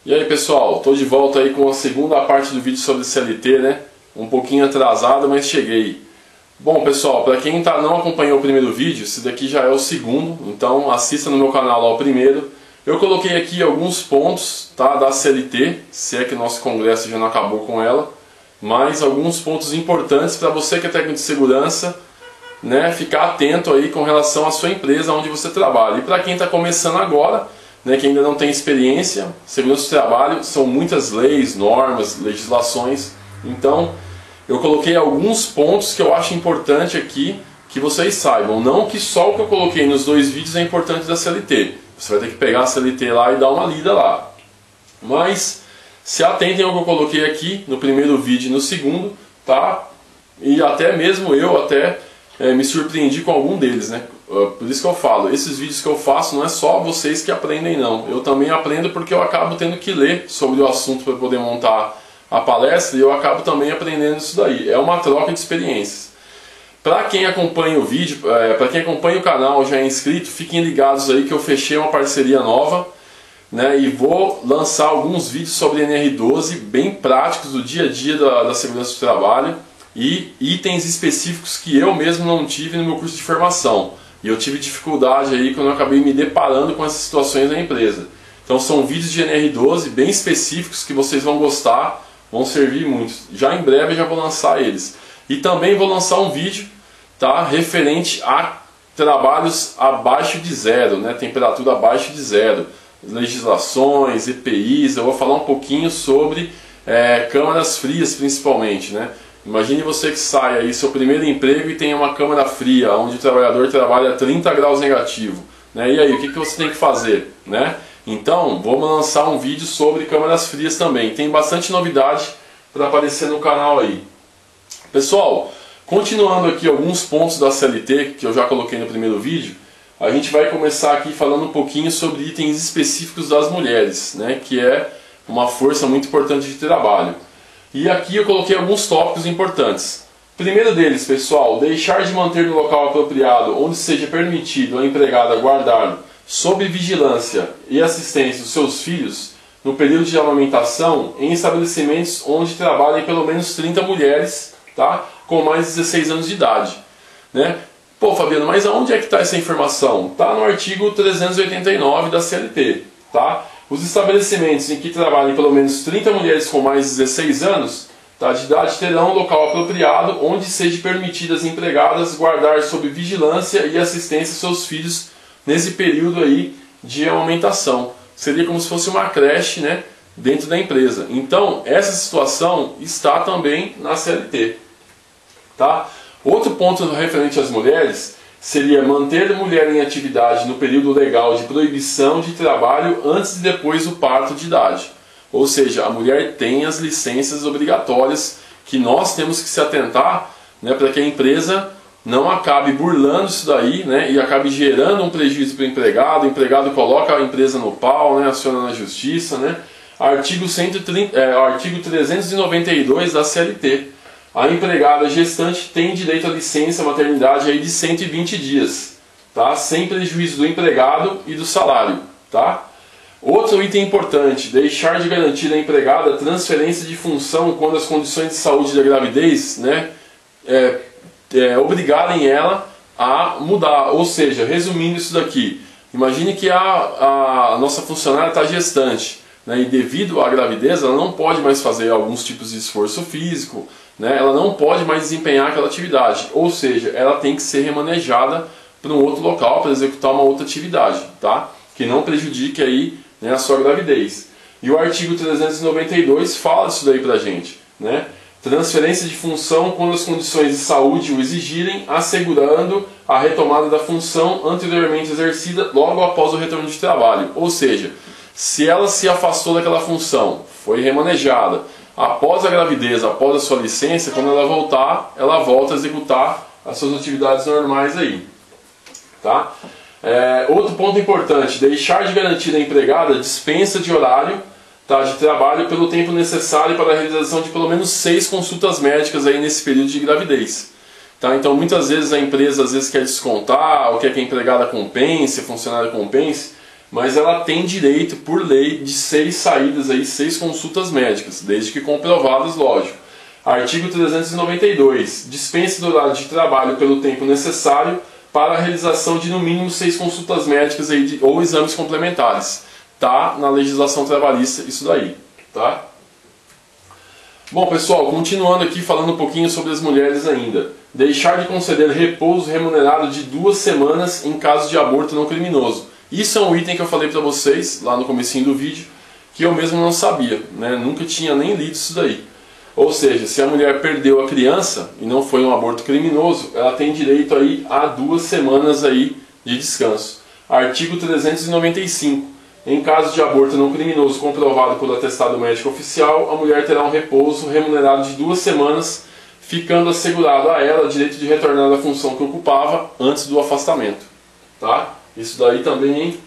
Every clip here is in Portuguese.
E aí pessoal, estou de volta aí com a segunda parte do vídeo sobre CLT, né? Um pouquinho atrasado, mas cheguei. Bom pessoal, para quem não acompanhou o primeiro vídeo, esse daqui já é o segundo, então assista no meu canal lá o primeiro. Eu coloquei aqui alguns pontos, tá, da CLT, se é que nosso congresso já não acabou com ela, mas alguns pontos importantes para você que é técnico de segurança, né, ficar atento aí com relação à sua empresa onde você trabalha. E para quem está começando agora, né, que ainda não tem experiência, segurança do trabalho, são muitas leis, normas, legislações. Então, eu coloquei alguns pontos que eu acho importante aqui que vocês saibam. Não que só o que eu coloquei nos dois vídeos é importante da CLT. Você vai ter que pegar a CLT lá e dar uma lida lá. Mas se atentem ao que eu coloquei aqui no primeiro vídeo e no segundo, tá? E até mesmo eu me surpreendi com algum deles, né? Por isso que eu falo, esses vídeos que eu faço não é só vocês que aprendem não. Eu também aprendo porque eu acabo tendo que ler sobre o assunto para poder montar a palestra e eu acabo também aprendendo isso daí. É uma troca de experiências. Para quem acompanha o vídeo, para quem acompanha o canal, já é inscrito, fiquem ligados aí que eu fechei uma parceria nova, né? E vou lançar alguns vídeos sobre NR12 bem práticos do dia a dia da segurança do trabalho e itens específicos que eu mesmo não tive no meu curso de formação. E eu tive dificuldade aí quando eu acabei me deparando com essas situações na empresa. Então são vídeos de NR12 bem específicos que vocês vão gostar, vão servir muito. Já em breve eu já vou lançar eles. E também vou lançar um vídeo, tá, referente a trabalhos abaixo de zero, né, temperatura abaixo de zero, legislações, EPIs. Eu vou falar um pouquinho sobre câmaras frias principalmente, né? Imagine você que sai aí seu primeiro emprego e tem uma câmara fria, onde o trabalhador trabalha a 30 graus negativo, né? E aí, o que você tem que fazer, né? Então, vamos lançar um vídeo sobre câmaras frias também. Tem bastante novidade para aparecer no canal aí. Pessoal, continuando aqui alguns pontos da CLT que eu já coloquei no primeiro vídeo, a gente vai começar aqui falando um pouquinho sobre itens específicos das mulheres, né? Que é uma força muito importante de trabalho. E aqui eu coloquei alguns tópicos importantes. Primeiro deles, pessoal, deixar de manter no local apropriado onde seja permitido a empregada guardar sob vigilância e assistência os seus filhos no período de amamentação em estabelecimentos onde trabalhem pelo menos 30 mulheres, tá, com mais de 16 anos de idade, né? Pô, Fabiano, mas aonde é que está essa informação? Está no artigo 389 da CLT, tá? Os estabelecimentos em que trabalhem pelo menos 30 mulheres com mais de 16 anos, tá, de idade terão um local apropriado onde seja permitido às empregadas guardar sob vigilância e assistência seus filhos nesse período aí de amamentação. Seria como se fosse uma creche, né, dentro da empresa. Então, essa situação está também na CLT. Tá? Outro ponto referente às mulheres seria manter a mulher em atividade no período legal de proibição de trabalho antes e depois do parto de idade. Ou seja, a mulher tem as licenças obrigatórias que nós temos que se atentar, né, para que a empresa não acabe burlando isso daí, né, e acabe gerando um prejuízo para o empregado coloca a empresa no pau, né, aciona na justiça, né. Artigo 392 da CLT. A empregada gestante tem direito à licença maternidade aí de 120 dias, tá? Sem prejuízo do empregado e do salário, tá? Outro item importante, deixar de garantir à empregada transferência de função quando as condições de saúde da gravidez, né, obrigarem ela a mudar. Ou seja, resumindo isso daqui, imagine que a nossa funcionária está gestante, né, e devido à gravidez ela não pode mais fazer alguns tipos de esforço físico, né, ela não pode mais desempenhar aquela atividade, ou seja, ela tem que ser remanejada para um outro local para executar uma outra atividade, tá? Que não prejudique aí, né, a sua gravidez. E o artigo 392 fala isso daí pra gente, né? Transferência de função quando as condições de saúde o exigirem, assegurando a retomada da função anteriormente exercida logo após o retorno de trabalho. Ou seja, se ela se afastou daquela função, foi remanejada, após a gravidez, após a sua licença, quando ela voltar, ela volta a executar as suas atividades normais aí, tá? Outro ponto importante, deixar de garantir à empregada dispensa de horário, tá, de trabalho pelo tempo necessário para a realização de pelo menos 6 consultas médicas aí nesse período de gravidez. Tá? Então muitas vezes a empresa quer descontar, ou quer que a empregada compense, a funcionária compense, mas ela tem direito, por lei, de 6 saídas, aí, 6 consultas médicas, desde que comprovadas, lógico. Artigo 392. Dispense do horário de trabalho pelo tempo necessário para a realização de no mínimo 6 consultas médicas aí ou exames complementares. Tá na legislação trabalhista isso daí, tá? Bom, pessoal, continuando aqui falando um pouquinho sobre as mulheres ainda. Deixar de conceder repouso remunerado de 2 semanas em caso de aborto não criminoso. Isso é um item que eu falei para vocês lá no comecinho do vídeo, que eu mesmo não sabia, né? Nunca tinha nem lido isso daí. Ou seja, se a mulher perdeu a criança e não foi um aborto criminoso, ela tem direito aí a 2 semanas aí de descanso. Artigo 395. Em caso de aborto não criminoso comprovado por atestado médico oficial, a mulher terá um repouso remunerado de 2 semanas, ficando assegurado a ela o direito de retornar à função que ocupava antes do afastamento. Tá? Isso daí também,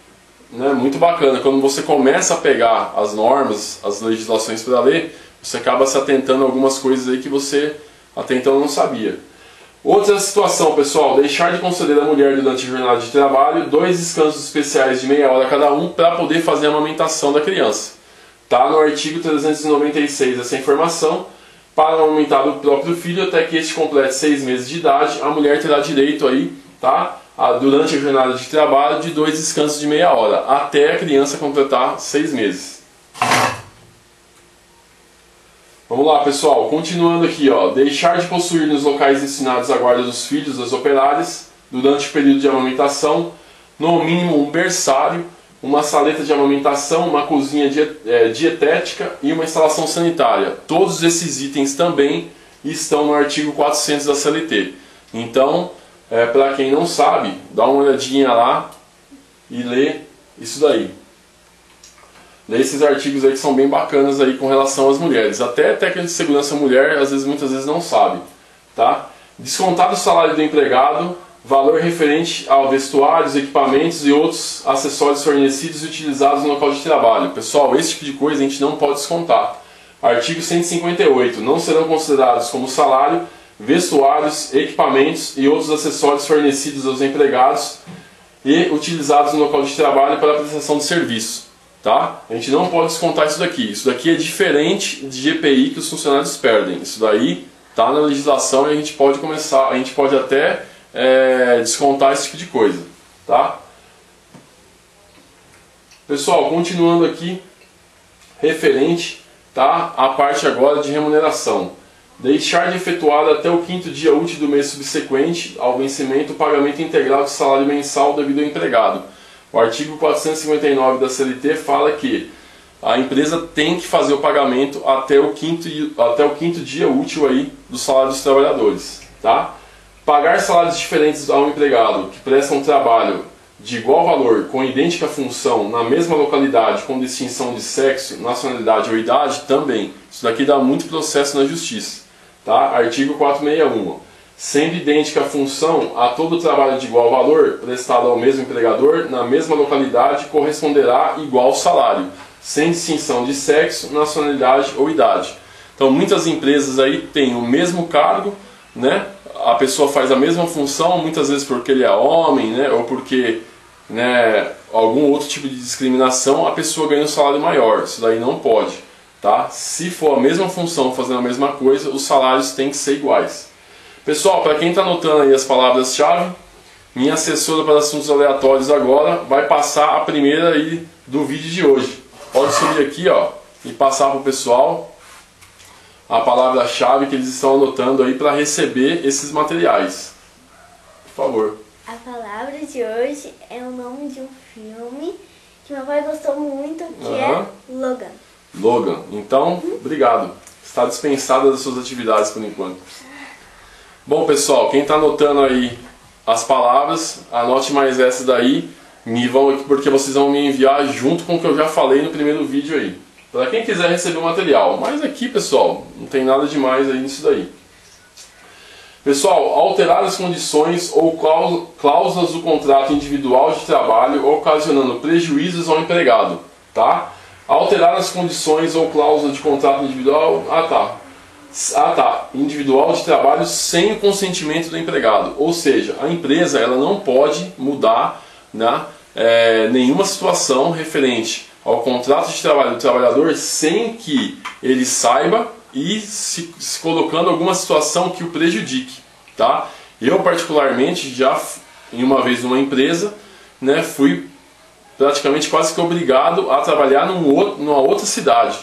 né, muito bacana. Quando você começa a pegar as normas, as legislações para ler, você acaba se atentando a algumas coisas aí que você até então não sabia. Outra situação, pessoal, deixar de conceder à mulher durante a jornada de trabalho 2 descansos especiais de meia hora cada um para poder fazer a amamentação da criança. Tá no artigo 396 essa informação. Para amamentar o próprio filho até que este complete 6 meses de idade, a mulher terá direito aí, tá, durante a jornada de trabalho de 2 descansos de meia hora, até a criança completar 6 meses. Vamos lá, pessoal, continuando aqui, ó, deixar de possuir nos locais destinados à guarda dos filhos das operárias, durante o período de amamentação, no mínimo um berçário, uma saleta de amamentação, uma cozinha dietética e uma instalação sanitária. Todos esses itens também estão no artigo 400 da CLT. Então, para quem não sabe, dá uma olhadinha lá e lê isso daí. Lê esses artigos aí que são bem bacanas aí com relação às mulheres. Até técnica de segurança mulher, muitas vezes não sabe. Tá? Descontado o salário do empregado, valor referente ao vestuários, equipamentos e outros acessórios fornecidos e utilizados no local de trabalho. Pessoal, esse tipo de coisa a gente não pode descontar. Artigo 158. Não serão considerados como salário vestuários, equipamentos e outros acessórios fornecidos aos empregados e utilizados no local de trabalho para a prestação de serviço. Tá? A gente não pode descontar isso daqui. Isso daqui é diferente de GPI que os funcionários perdem. Isso daí está na legislação e a gente pode até descontar esse tipo de coisa. Tá? Pessoal, continuando aqui, referente, tá, à parte agora de remuneração. Deixar de efetuar até o 5º dia útil do mês subsequente ao vencimento o pagamento integral de salário mensal devido ao empregado. O artigo 459 da CLT fala que a empresa tem que fazer o pagamento até o quinto dia útil aí do salário dos trabalhadores. Tá? Pagar salários diferentes ao empregado que presta um trabalho de igual valor com idêntica função na mesma localidade com distinção de sexo, nacionalidade ou idade também. Isso daqui dá muito processo na justiça. Tá? Artigo 461. Sendo idêntica a função a todo trabalho de igual valor prestado ao mesmo empregador na mesma localidade corresponderá igual salário, sem distinção de sexo, nacionalidade ou idade. Então muitas empresas aí têm o mesmo cargo, né? A pessoa faz a mesma função, muitas vezes porque ele é homem, né? Ou porque, né, algum outro tipo de discriminação, a pessoa ganha um salário maior. Isso daí não pode. Tá? Se for a mesma função fazendo a mesma coisa, os salários têm que ser iguais. Pessoal, para quem está anotando aí as palavras-chave, minha assessora para assuntos aleatórios agora vai passar a primeira aí do vídeo de hoje. Pode subir aqui, ó, e passar para o pessoal a palavra-chave que eles estão anotando aí para receber esses materiais. Por favor. A palavra de hoje é o nome de um filme que meu pai gostou muito, que é Logan. Logan. Então, obrigado. Está dispensada das suas atividades por enquanto. Bom, pessoal, quem está anotando aí as palavras, anote mais essa daí, porque vocês vão me enviar junto com o que eu já falei no primeiro vídeo aí. Para quem quiser receber o material. Mas aqui, pessoal, não tem nada demais aí nisso daí. Pessoal, alterar as condições ou cláusulas do contrato individual de trabalho ocasionando prejuízos ao empregado. Tá? Alterar as condições ou cláusulas de contrato individual... individual de trabalho sem o consentimento do empregado. Ou seja, a empresa ela não pode mudar, né, nenhuma situação referente ao contrato de trabalho do trabalhador sem que ele saiba e se colocando alguma situação que o prejudique, tá? Eu particularmente já, em uma vez numa empresa, né, fui praticamente quase que obrigado a trabalhar numa outra cidade,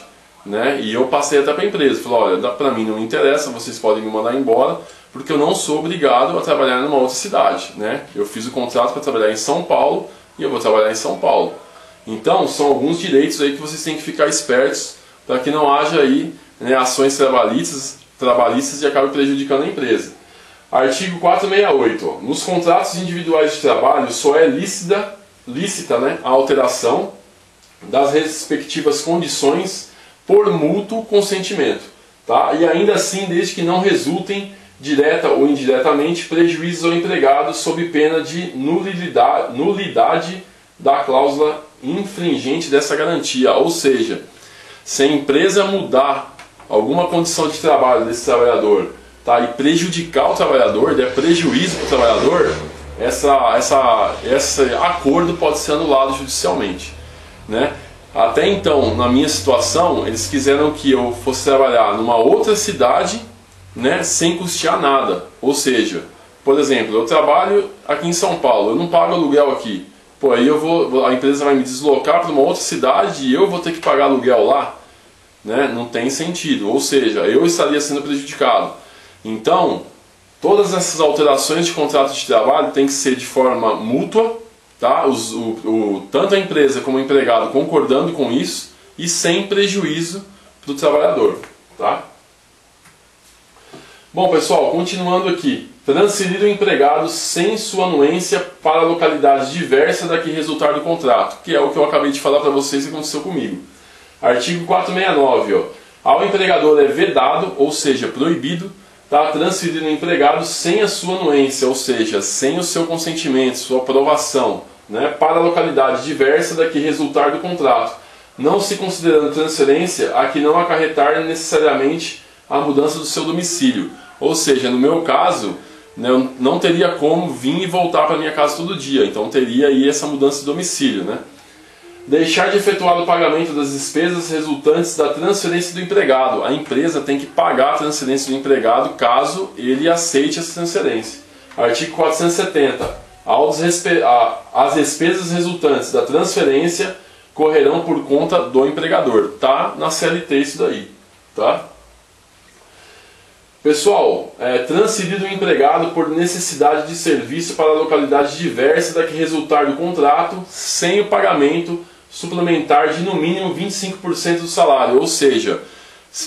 né? E eu passei até para a empresa, falei, olha, para mim não me interessa, vocês podem me mandar embora, porque eu não sou obrigado a trabalhar numa outra cidade, né? Eu fiz o contrato para trabalhar em São Paulo e eu vou trabalhar em São Paulo. Então, são alguns direitos aí que vocês têm que ficar espertos para que não haja aí, né, ações trabalhistas e acabe prejudicando a empresa. Artigo 468. Ó, nos contratos individuais de trabalho só é lícita, né, a alteração das respectivas condições por mútuo consentimento. Tá? E ainda assim, desde que não resultem, direta ou indiretamente, prejuízos ao empregado sob pena de nulidade da cláusula infringente dessa garantia. Ou seja, se a empresa mudar alguma condição de trabalho desse trabalhador, tá, e prejudicar o trabalhador, der prejuízo para o trabalhador, esse acordo pode ser anulado judicialmente, né? Até então, na minha situação, eles quiseram que eu fosse trabalhar numa outra cidade, né, sem custear nada. Ou seja, por exemplo, eu trabalho aqui em São Paulo, eu não pago aluguel aqui. Pô, aí a empresa vai me deslocar para uma outra cidade e eu vou ter que pagar aluguel lá, né? Não tem sentido. Ou seja, eu estaria sendo prejudicado. Então, todas essas alterações de contrato de trabalho tem que ser de forma mútua, tá? Tanto a empresa como o empregado concordando com isso e sem prejuízo para o trabalhador, tá? Bom, pessoal, continuando aqui. Transferir o empregado sem sua anuência para localidade diversa da que resultar do contrato, que é o que eu acabei de falar para vocês que aconteceu comigo. Artigo 469. Ó. Ao empregador é vedado, ou seja, proibido, tá, transferir o empregado sem a sua anuência, ou seja, sem o seu consentimento, sua aprovação, né, para a localidade diversa da que resultar do contrato, não se considerando transferência a que não acarretar necessariamente a mudança do seu domicílio. Ou seja, no meu caso, né, eu não teria como vir e voltar para minha casa todo dia, então teria aí essa mudança de domicílio, né? Deixar de efetuar o pagamento das despesas resultantes da transferência do empregado. A empresa tem que pagar a transferência do empregado caso ele aceite essa transferência. Artigo 470. As despesas resultantes da transferência correrão por conta do empregador. Tá na CLT isso daí, tá? Pessoal, transferido o empregado por necessidade de serviço para a localidade diversa da que resultar do contrato, sem o pagamento suplementar de no mínimo 25% do salário. Ou seja,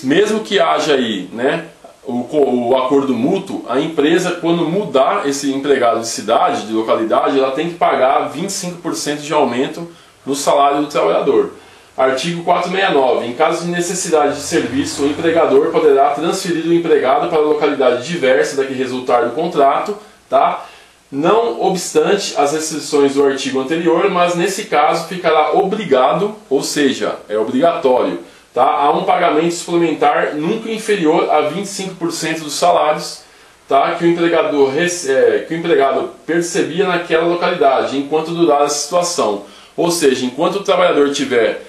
mesmo que haja aí, né, o acordo mútuo, a empresa, quando mudar esse empregado de cidade, de localidade, ela tem que pagar 25% de aumento no salário do trabalhador. Artigo 469. Em caso de necessidade de serviço, o empregador poderá transferir o empregado para a localidade diversa da que resultar do contrato, tá? Não obstante as restrições do artigo anterior, mas nesse caso ficará obrigado, ou seja, é obrigatório, tá, a um pagamento suplementar nunca inferior a 25% dos salários, tá, que o empregado percebia naquela localidade, enquanto durar a situação. Ou seja, enquanto o trabalhador estiver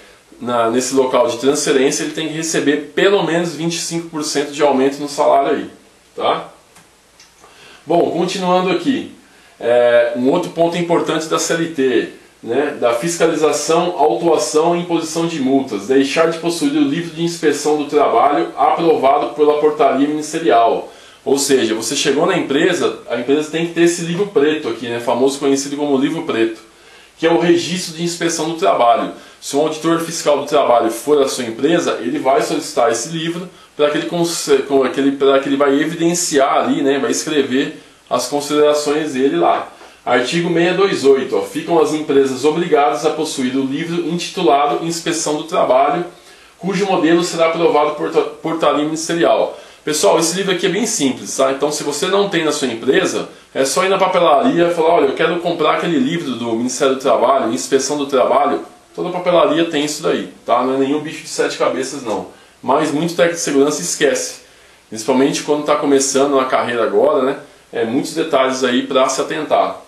nesse local de transferência, ele tem que receber pelo menos 25% de aumento no salário aí, tá? Bom, continuando aqui, um outro ponto importante da CLT, né, da fiscalização, autuação e imposição de multas, deixar de possuir o livro de inspeção do trabalho aprovado pela portaria ministerial. Ou seja, você chegou na empresa, a empresa tem que ter esse livro preto aqui, né, famoso conhecido como livro preto, que é o registro de inspeção do trabalho. Se um auditor fiscal do trabalho for a sua empresa, ele vai solicitar esse livro para que ele vai evidenciar ali, né, vai escrever as considerações dele lá. Artigo 628. Ó, ficam as empresas obrigadas a possuir o livro intitulado Inspeção do Trabalho, cujo modelo será aprovado por portaria ministerial. Pessoal, esse livro aqui é bem simples, tá? Então, se você não tem na sua empresa, é só ir na papelaria e falar, olha, eu quero comprar aquele livro do Ministério do Trabalho, Inspeção do Trabalho. Toda papelaria tem isso daí, tá? Não é nenhum bicho de 7 cabeças, não. Mas muito técnico de segurança esquece. Principalmente quando está começando na carreira agora, né? Muitos detalhes aí para se atentar.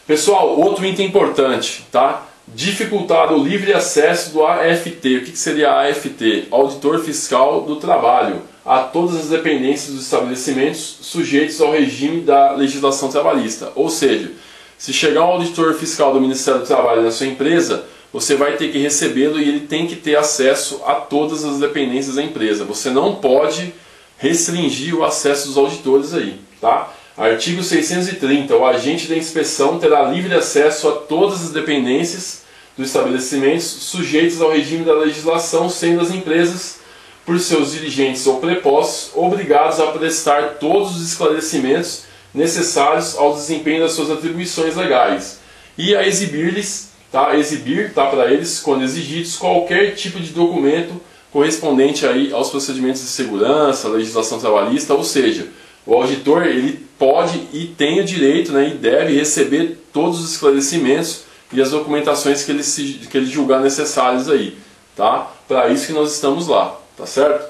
Pessoal, outro item importante, tá? Dificultar o livre acesso do AFT. O que seria AFT? Auditor Fiscal do Trabalho, a todas as dependências dos estabelecimentos sujeitos ao regime da legislação trabalhista. Ou seja, se chegar um auditor fiscal do Ministério do Trabalho na sua empresa, você vai ter que recebê-lo e ele tem que ter acesso a todas as dependências da empresa. Você não pode restringir o acesso dos auditores aí, tá? Artigo 630. O agente da inspeção terá livre acesso a todas as dependências dos estabelecimentos sujeitos ao regime da legislação, sendo as empresas, por seus dirigentes ou prepostos, obrigados a prestar todos os esclarecimentos necessários ao desempenho das suas atribuições legais e a exibir-lhes, exibir para eles, quando exigidos, qualquer tipo de documento correspondente aí aos procedimentos de segurança, legislação trabalhista. Ou seja, o auditor ele pode e tem o direito, né, e deve receber todos os esclarecimentos e as documentações que ele julgar necessários aí, tá? Para isso que nós estamos lá, tá certo?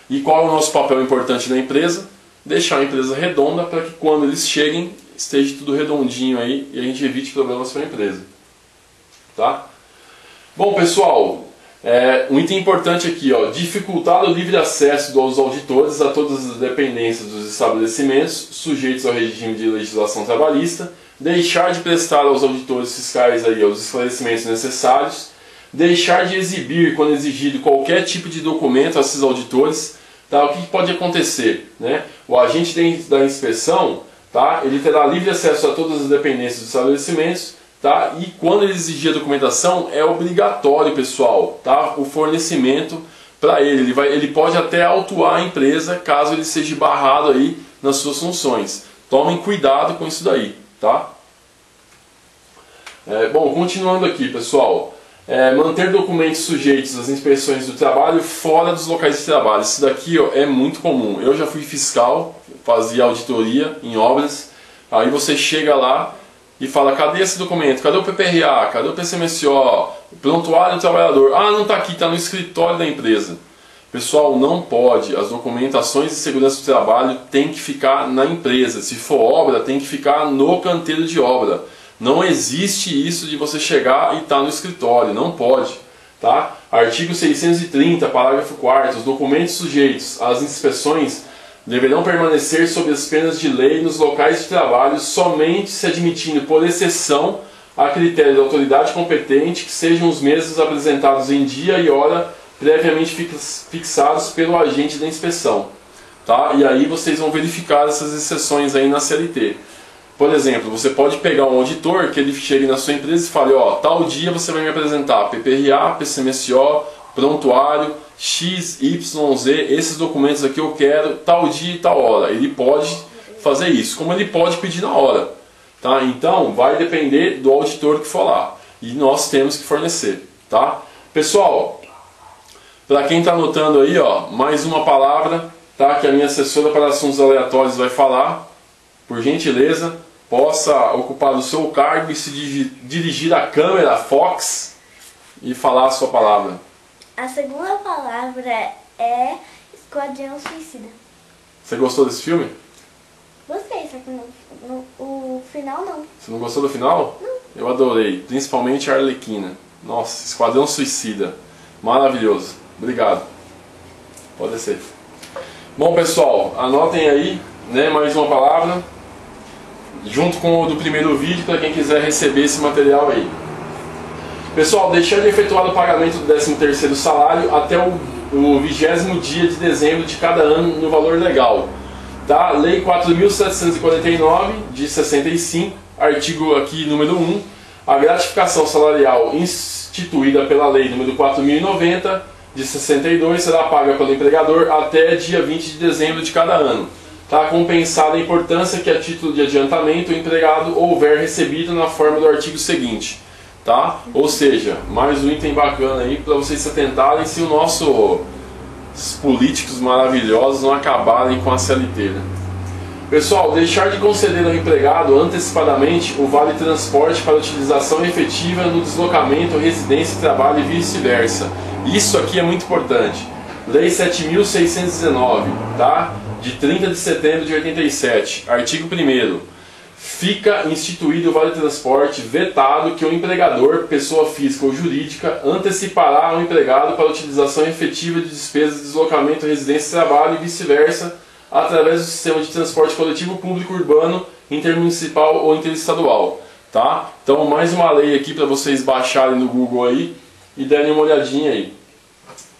E qual é o nosso papel importante na empresa? Deixar a empresa redonda para que quando eles cheguem esteja tudo redondinho aí e a gente evite problemas para a empresa, tá? Bom, pessoal, um item importante aqui, ó, dificultar o livre acesso dos auditores a todas as dependências dos estabelecimentos sujeitos ao regime de legislação trabalhista, deixar de prestar aos auditores fiscais aí os esclarecimentos necessários, deixar de exibir, quando exigido, qualquer tipo de documento a esses auditores. Tá? O que pode acontecer? Né? O agente da inspeção, tá? Ele terá livre acesso a todas as dependências dos estabelecimentos, tá? E quando ele exigir a documentação, é obrigatório, pessoal, tá? O fornecimento para ele. Ele pode até autuar a empresa caso ele seja barrado aí nas suas funções. Tomem cuidado com isso daí, tá? Bom, continuando aqui, pessoal. Manter documentos sujeitos às inspeções do trabalho fora dos locais de trabalho. Isso daqui, ó, é muito comum. Eu já fui fiscal, fazia auditoria em obras. Aí você chega lá e fala: cadê esse documento? Cadê o PPRA? Cadê o PCMSO? Prontuário do trabalhador? Ah, não está aqui, está no escritório da empresa. Pessoal, não pode. As documentações de segurança do trabalho tem que ficar na empresa. Se for obra, tem que ficar no canteiro de obra. Não existe isso de você chegar e estar no escritório, não pode, tá? Artigo 630, parágrafo 4º, os documentos sujeitos às inspeções deverão permanecer sob as penas de lei nos locais de trabalho, somente se admitindo por exceção a critério da autoridade competente que sejam os mesmos apresentados em dia e hora previamente fixados pelo agente da inspeção, tá? E aí vocês vão verificar essas exceções aí na CLT. Por exemplo, você pode pegar um auditor que ele chegue na sua empresa e fale: ó, tal dia você vai me apresentar PPRA, PCMSO, prontuário, X, Y, Z, esses documentos aqui eu quero tal dia e tal hora. Ele pode fazer isso, como ele pode pedir na hora, tá? Então, vai depender do auditor que for lá. E nós temos que fornecer, tá? Pessoal, para quem está anotando aí, ó, mais uma palavra, tá? Que a minha assessora para assuntos aleatórios vai falar. Por gentileza, possa ocupar o seu cargo e se dirigir à câmera Fox e falar a sua palavra. A segunda palavra é Esquadrão Suicida. Você gostou desse filme? Gostei, só que o final não. Você não gostou do final? Não. Eu adorei, principalmente a Arlequina. Nossa, Esquadrão Suicida. Maravilhoso. Obrigado. Pode ser. Bom, pessoal, anotem aí, né, mais uma palavra, junto com o do primeiro vídeo, para quem quiser receber esse material aí. Pessoal, deixar de efetuar o pagamento do 13º salário até o 20º dia de dezembro de cada ano no valor legal. Tá? Lei 4.749 de 65, artigo aqui número 1, a gratificação salarial instituída pela lei número 4.090 de 62 será paga pelo empregador até dia 20 de dezembro de cada ano. Tá compensada a importância que a título de adiantamento o empregado houver recebido na forma do artigo seguinte, tá? Ou seja, mais um item bacana aí para vocês se atentarem se os políticos maravilhosos não acabarem com a CLT, né? Pessoal, deixar de conceder ao empregado antecipadamente o vale transporte para utilização efetiva no deslocamento, residência, trabalho e vice-versa. Isso aqui é muito importante. Lei 7.619, tá? De 30 de setembro de 87, artigo 1º. fica instituído o Vale Transporte vetado que o empregador, pessoa física ou jurídica, antecipará ao empregado para a utilização efetiva de despesas de deslocamento, residência e trabalho e vice-versa, através do sistema de transporte coletivo público urbano, intermunicipal ou interestadual. Tá? Então, mais uma lei aqui para vocês baixarem no Google aí e darem uma olhadinha aí.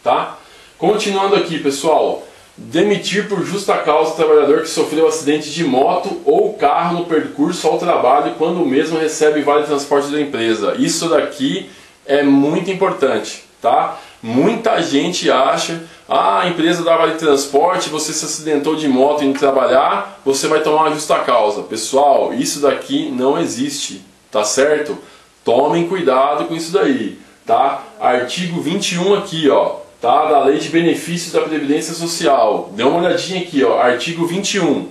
Tá? Continuando aqui, pessoal. Demitir por justa causa o trabalhador que sofreu acidente de moto ou carro no percurso ao trabalho quando o mesmo recebe vale transporte da empresa. Isso daqui é muito importante, tá? Muita gente acha, a empresa dá vale transporte, você se acidentou de moto indo trabalhar, você vai tomar uma justa causa. Pessoal, isso daqui não existe, tá certo? Tomem cuidado com isso daí, tá? Artigo 21 aqui, ó. Tá, da Lei de Benefícios da Previdência Social. Dê uma olhadinha aqui, ó, artigo 21.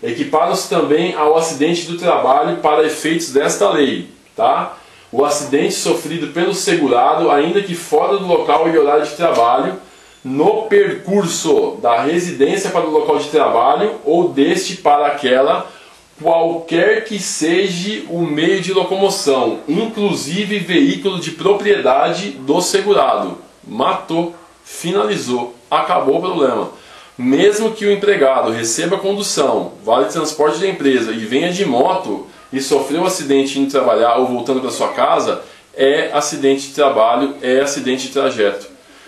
Equiparam-se também ao acidente do trabalho para efeitos desta lei. Tá? O acidente sofrido pelo segurado, ainda que fora do local e horário de trabalho, no percurso da residência para o local de trabalho ou deste para aquela, qualquer que seja o meio de locomoção, inclusive veículo de propriedade do segurado. Matou. Finalizou, acabou o problema. Mesmo que o empregado receba condução, vale transporte da empresa e venha de moto e sofreu um acidente indo trabalhar ou voltando para sua casa, é acidente de trabalho, é acidente de trajeto.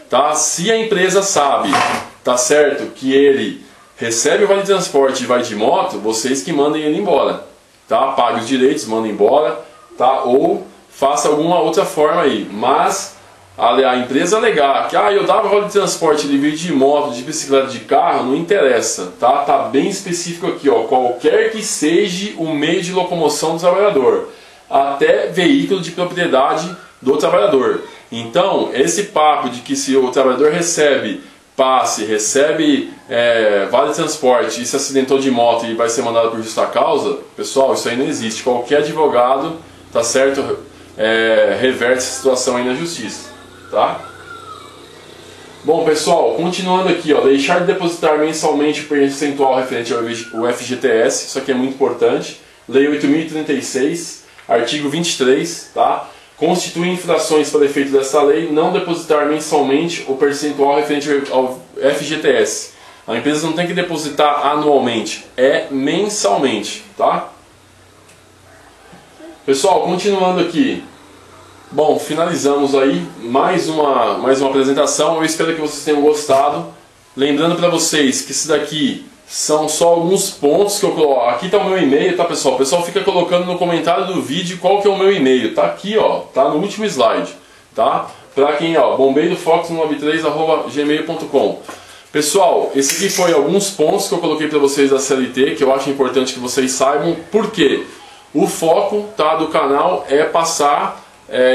Tá? Se a empresa sabe, tá certo, que ele recebe o vale transporte e vai de moto, vocês que mandem ele embora. Tá? Pague os direitos, mandem embora, tá? Ou faça alguma outra forma aí. Mas a empresa alegar que eu dava vale de transporte, ele veio de moto, de bicicleta, de carro, não interessa, tá? Tá bem específico aqui, ó, qualquer que seja o meio de locomoção do trabalhador, até veículo de propriedade do trabalhador. Então, esse papo de que se o trabalhador recebe passe, recebe vale de transporte e se acidentou de moto e vai ser mandado por justa causa, pessoal, isso aí não existe. Qualquer advogado, tá certo, reverte essa situação aí na justiça. Tá? Bom, pessoal, continuando aqui, ó, deixar de depositar mensalmente o percentual referente ao FGTS, isso aqui é muito importante. Lei 8.036, artigo 23, tá? Constitui infrações para efeito dessa lei não depositar mensalmente o percentual referente ao FGTS. A empresa não tem que depositar anualmente, é mensalmente, tá? Pessoal, continuando aqui. Bom, finalizamos aí mais uma apresentação. Eu espero que vocês tenham gostado. Lembrando para vocês que isso daqui são só alguns pontos que eu coloco. Aqui está o meu e-mail, tá, pessoal? O pessoal fica colocando no comentário do vídeo qual que é o meu e-mail. Tá aqui, ó, tá no último slide, tá? Para quem, ó, bombeirofox93@gmail.com. Pessoal, esse aqui foi alguns pontos que eu coloquei para vocês da CLT, que eu acho importante que vocês saibam. Por quê? O foco, tá, do canal é passar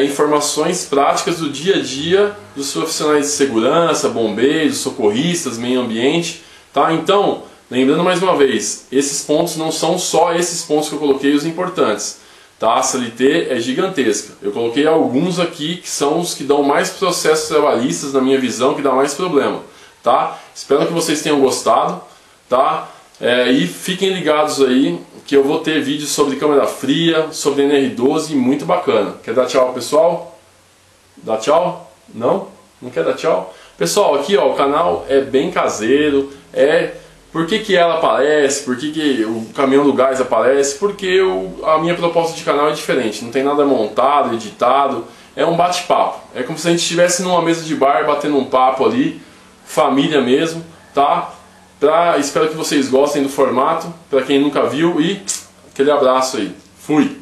informações práticas do dia a dia dos profissionais de segurança, bombeiros, socorristas, meio ambiente, tá? Então, lembrando mais uma vez, esses pontos não são só esses pontos que eu coloquei os importantes, tá? A CLT é gigantesca. Eu coloquei alguns aqui que são os que dão mais processos trabalhistas, na minha visão, que dá mais problema, tá? Espero que vocês tenham gostado, tá? E fiquem ligados aí que eu vou ter vídeos sobre câmera fria, sobre NR12, muito bacana. Quer dar tchau, pessoal? Dá tchau? Não? Não quer dar tchau? Pessoal, aqui, ó, o canal é bem caseiro. Por que ela aparece? Por que o caminhão do gás aparece? Porque a minha proposta de canal é diferente. Não tem nada montado, editado. É um bate-papo. É como se a gente estivesse numa mesa de bar, batendo um papo ali. Família mesmo, tá? Espero que vocês gostem do formato, para quem nunca viu, e aquele abraço aí. Fui!